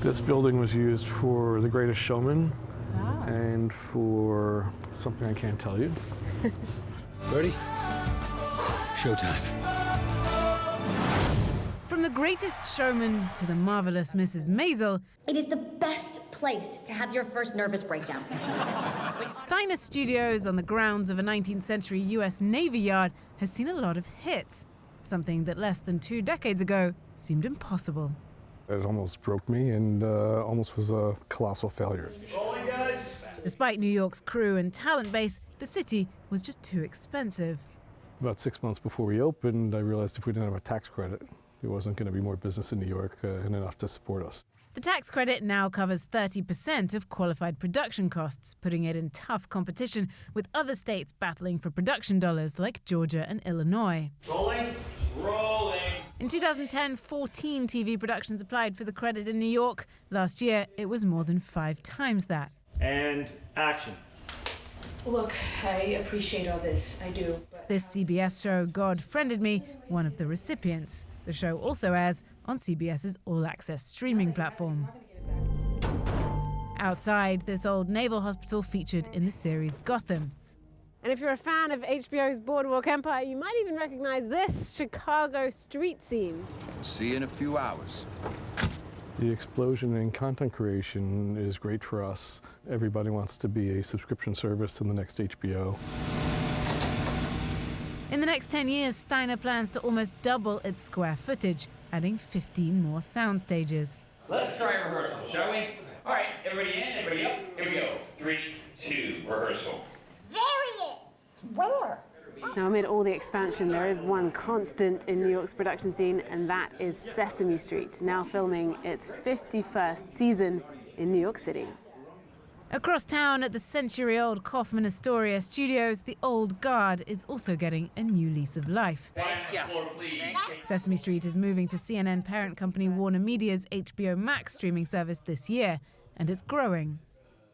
This building was used for The Greatest Showman and for something I can't tell you. Ready? Showtime. From The Greatest Showman to the marvelous Mrs. Maisel, it is the best place to have your first nervous breakdown. Steiner Studios on the grounds of a 19th century US Navy yard has seen a lot of hits, something that less than 2 decades ago seemed impossible. It almost broke me and almost was a colossal failure. Despite New York's crew and talent base, the city was just too expensive. About 6 months before we opened, I realized if we didn't have a tax credit, there wasn't going to be more business in New York and enough to support us. The tax credit now covers 30% of qualified production costs, putting it in tough competition with other states battling for production dollars like Georgia and Illinois. Rolling. In 2010, 14 TV productions applied for the credit in New York. Last year, it was more than 5 times that. And action. Look, I appreciate all this, I do. But this CBS show, God Friended Me, one of the recipients. The show also airs on CBS's all-access streaming platform. Outside, this old naval hospital featured in the series Gotham. And if you're a fan of HBO's Boardwalk Empire, you might even recognize this Chicago street scene. See you in a few hours. The explosion in content creation is great for us. Everybody wants to be a subscription service in the next HBO. In the next 10 years, Steiner plans to almost double its square footage, adding 15 more sound stages. Let's try rehearsal, shall we? All right, everybody in, everybody up. Here we go. 3, 2, rehearsal. There he is! Where? Now, amid all the expansion, there is one constant in New York's production scene, and that is Sesame Street, now filming its 51st season in New York City. Across town at the century-old Kaufman Astoria Studios, the old guard is also getting a new lease of life. Sesame Street is moving to CNN parent company Warner Media's HBO Max streaming service this year, and it's growing.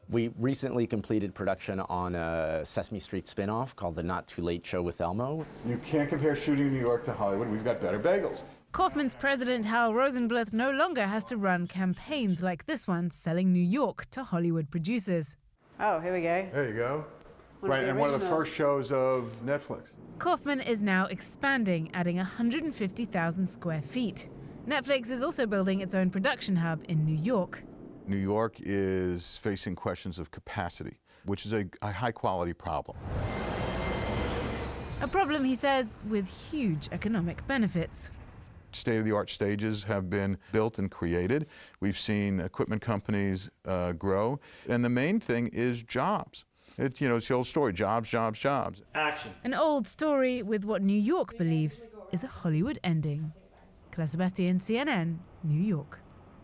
We recently completed production on a Sesame Street spin-off called The Not Too Late Show with Elmo. You can't compare shooting in New York to Hollywood. We've got better bagels. Kaufman's president Hal Rosenbluth no longer has to run campaigns like this one, selling New York to Hollywood producers. Oh, here we go. There you go. Right, and one of the first shows of Netflix. Kaufman is now expanding, adding 150,000 square feet. Netflix is also building its own production hub in New York. New York is facing questions of capacity, which is a high-quality problem. A problem, he says, with huge economic benefits. State-of-the-art stages have been built and created. We've seen equipment companies grow. And the main thing is jobs. It's the old story, jobs, jobs, jobs. Action. An old story with what New York believes is a Hollywood ending. Clare Sebastian, CNN, New York.